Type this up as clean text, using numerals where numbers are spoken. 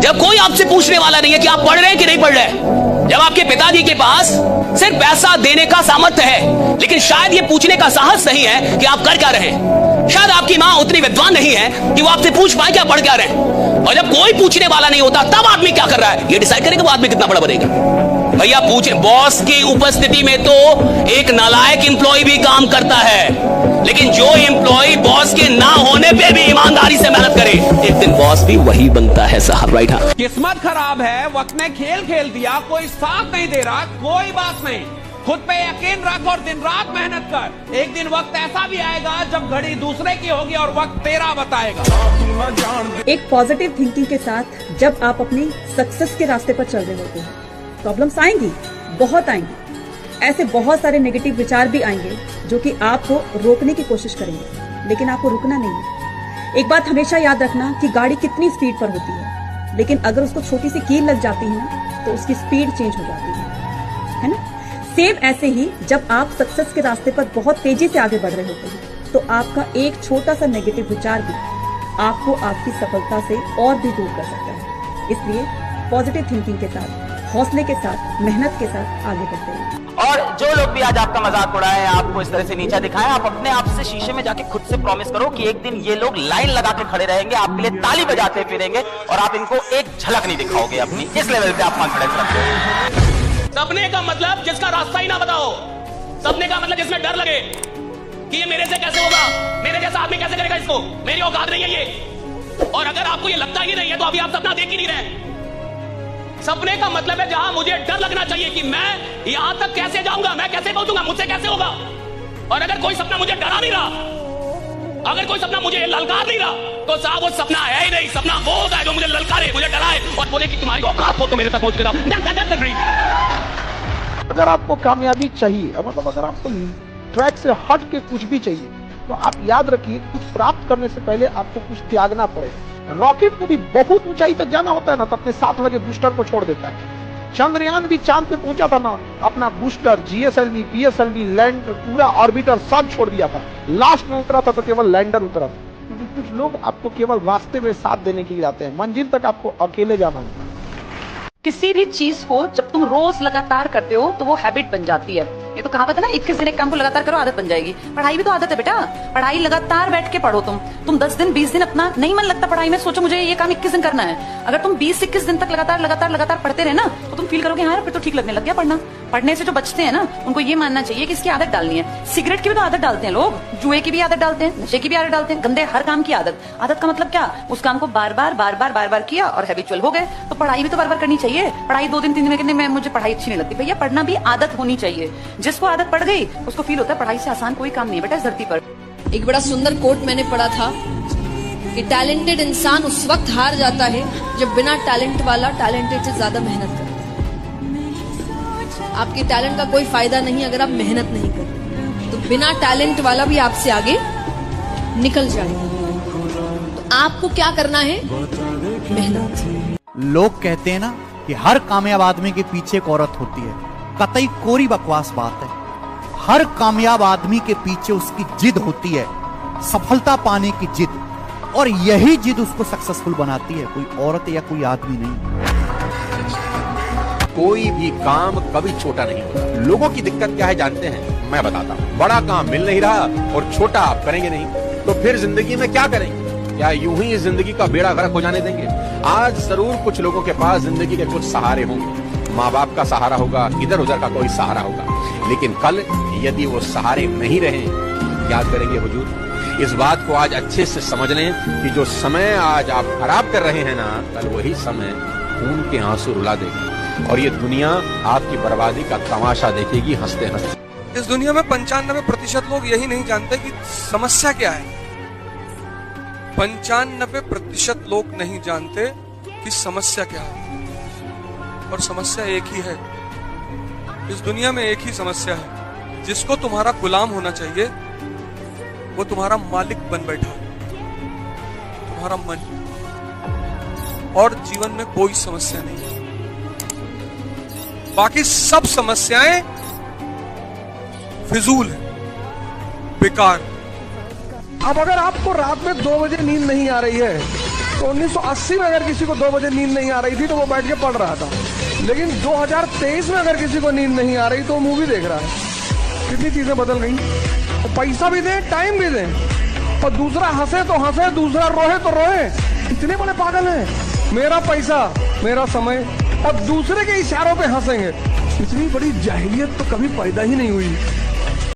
जब कोई आपसे पूछने वाला नहीं है कि आप पढ़ रहे हैं कि नहीं पढ़ रहे, जब आपके पिताजी के पास सिर्फ पैसा देने का सामर्थ्य है लेकिन शायद ये पूछने का साहस नहीं है कि आप कर क्या रहे हैं, शायद आपकी मां उतनी विद्वान नहीं है कि वो आपसे पूछ पाए कि आप पढ़ क्या रहे हैं, और जब कोई पूछने वाला नहीं होता तब आदमी क्या कर रहा है ये डिसाइड करेगा वो आदमी कितना बड़ा बनेगा। भैया पूछे, बॉस की उपस्थिति में तो एक नालायक एम्प्लॉय भी काम करता है, लेकिन जो एम्प्लॉय बॉस के ना होने पे भी ईमानदारी से मेहनत करे एक दिन बॉस भी वही बनता है साहब, राइट? हाँ, किस्मत खराब है, वक्त ने खेल खेल दिया, कोई साथ नहीं दे रहा, कोई बात नहीं, खुद पे यकीन रख और दिन रात मेहनत कर। एक दिन वक्त ऐसा भी आएगा जब घड़ी दूसरे की होगी और वक्त तेरा बताएगा। एक पॉजिटिव थिंकिंग के साथ जब आप अपनी सक्सेस के रास्ते पर चल रहे होते हैं, प्रॉब्लम्स आएंगी, बहुत आएंगी, ऐसे बहुत सारे नेगेटिव विचार भी आएंगे जो कि आपको रोकने की कोशिश करेंगे, लेकिन आपको रुकना नहीं है। एक बात हमेशा याद रखना कि गाड़ी कितनी स्पीड पर होती है, लेकिन अगर उसको छोटी सी कील लग जाती है ना तो उसकी स्पीड चेंज हो जाती है ना? सेम ऐसे ही जब आप सक्सेस के रास्ते पर बहुत तेजी से आगे बढ़ रहे होते हैं तो आपका एक छोटा सा नेगेटिव विचार भी आपको आपकी सफलता से और भी दूर कर सकता है। इसलिए पॉजिटिव थिंकिंग के साथ, हौसले के साथ, मेहनत के साथ आगे बढ़ते हैं। और जो लोग भी आज आपका मजाक उड़ाए, आपको इस तरह से नीचा दिखाए, आप अपने आप से शीशे में जाके खुद से प्रॉमिस करो कि एक दिन ये लोग लाइन लगा के खड़े रहेंगे, आपके लिए ताली बजाते फिरेंगे और आप इनको एक झलक नहीं दिखाओगे अपनी। इस लेवल पे आप कॉन्फिडेंस रखते हो। सपने का मतलब जिसका रास्ता ही ना बताओ, सपने का मतलब जिसमें डर लगे कि ये मेरे से कैसे होगा, मेरे जैसा आदमी कैसे करेगा इसको, मेरी औकात नहीं है ये। और अगर आपको ये लगता ही नहीं है तो अभी आप सपना देख ही नहीं रहे। सपने का मतलब है जहां मुझे डर लगना चाहिए कि मैं यहां तक कैसे जाऊंगा, मैं कैसे पहुंचूंगा, मुझसे कैसे होगा। और अगर कोई सपना मुझे डरा नहीं रहा, अगर कोई सपना मुझे ललकार नहीं रहा, तो साहब वो सपना है ही नहीं। सपना वो होता है जो मुझे ललकारे, मुझे डराए और बोले कि तुम्हारी औकात हो तो मेरे तक पहुंच के। अगर आपको कामयाबी चाहिए, मतलब अगर आपको ट्रैक से हट के कुछ भी चाहिए, तो आप याद रखिए कुछ प्राप्त करने से पहले आपको कुछ त्यागना पड़ेगा। रॉकेट को भी बहुत ऊंचाई तक जाना होता है ना, तो अपने साथ लगे बूस्टर को छोड़ देता है। चंद्रयान भी चांद पे पहुंचा था ना, अपना बूस्टर, जीएसएलवी, पीएसएलवी, लैंड, पूरा ऑर्बिटर सब छोड़ दिया था। लास्ट में उतरा था तो केवल लैंडर उतरा था। क्योंकि कुछ लोग आपको केवल रास्ते में साथ देने के लिए आते हैं, मंजिल तक आपको अकेले जाना होता है। किसी भी चीज को जब तुम रोज लगातार करते हो तो वो हैबिट बन जाती है। ये तो कहावत है ना, 21 दिन एक काम को लगातार करो आदत बन जाएगी। पढ़ाई भी तो आदत है बेटा। पढ़ाई लगातार बैठ के पढ़ो, तुम 10 दिन 20 दिन अपना नहीं मन लगता पढ़ाई में, सोचो मुझे ये काम 21 दिन करना है। अगर तुम 20-21 दिन तक लगातार पढ़ते रहे ना तो तुम फील करोगे हाँ फिर तो ठीक लगने लग गया पढ़ना। पढ़ने से जो बचते हैं ना उनको ये मानना चाहिए कि इसकी आदत डालनी है। सिगरेट की भी तो आदत डालते हैं लोग, जुए की भी आदत डालते हैं, नशे की भी आदत डालते हैं, गंदे हर काम की आदत। आदत का मतलब क्या? उस काम को बार बार किया और हैबिचुअल हो गए। तो पढ़ाई भी तो बार करनी चाहिए। पढ़ाई 2 दिन 3 दिन में मुझे पढ़ाई अच्छी नहीं लगती, भैया पढ़ना भी आदत होनी चाहिए। जिसको आदत पड़ गई उसको फील होता है पढ़ाई से आसान कोई काम नहीं है बेटा इस धरती पर। एक बड़ा सुंदर कोट मैंने पढ़ा था कि टैलेंटेड इंसान उस वक्त हार जाता है जब बिना टैलेंट वाला टैलेंटेड से ज्यादा मेहनत करता है। आपके टैलेंट का कोई फायदा नहीं अगर आप मेहनत नहीं करते, तो बिना टैलेंट वाला भी आपसे आगे निकल जाएगा। तो आपको क्या करना है? मेहनत। लोग कहते हैं ना कि हर कामयाब आदमी के पीछे एक औरत होती है, कतई कोरी बकवास बात है। हर कामयाब आदमी के पीछे उसकी जिद होती है, सफलता पाने की जिद, और यही जिद उसको सक्सेसफुल बनाती है, कोई औरत या कोई आदमी नहीं। कोई भी काम कभी छोटा नहीं होता। लोगों की दिक्कत क्या है जानते हैं? मैं बताता हूँ। बड़ा काम मिल नहीं रहा और छोटा आप करेंगे नहीं, तो फिर जिंदगी में क्या करेंगे? क्या यूं ही इस जिंदगी का बेड़ा गर्क हो जाने देंगे? आज जरूर कुछ लोगों के पास जिंदगी के कुछ सहारे होंगे, माँ बाप का सहारा होगा, इधर उधर का कोई सहारा होगा, लेकिन कल यदि वो सहारे नहीं रहे, क्या करेंगे हुजूर? इस बात को आज अच्छे से समझ लें कि जो समय आज आप खराब कर रहे हैं ना, कल वही समय खून के आंसू रुला देगा और ये दुनिया आपकी बर्बादी का तमाशा देखेगी हंसते हंसते। इस दुनिया में 95% लोग यही नहीं जानते कि समस्या क्या है। 95% लोग नहीं जानते कि समस्या क्या है, और समस्या एक ही है। इस दुनिया में एक ही समस्या है, जिसको तुम्हारा गुलाम होना चाहिए वो तुम्हारा मालिक बन बैठा है, तुम्हारा मन। और जीवन में कोई समस्या नहीं है, बाकी सब समस्याएं फिजूल है, बेकार। अब अगर आपको रात में 2 बजे नींद नहीं आ रही है तो 1980 में अगर किसी को 2 बजे नींद नहीं आ रही थी तो वो बैठ के पढ़ रहा था, लेकिन 2023 में अगर किसी को नींद नहीं आ रही तो वो मूवी देख रहा है। कितनी चीजें बदल गई। तो पैसा भी दें, टाइम भी दें, और दूसरा हंसे तो हंसे, दूसरा रोए तो रोए। इतने बड़े पागल हैं। मेरा पैसा, मेरा समय, और दूसरे के इशारों पे हंसेंगे। इतनी बड़ी जाहिलियत तो कभी पैदा ही नहीं हुई।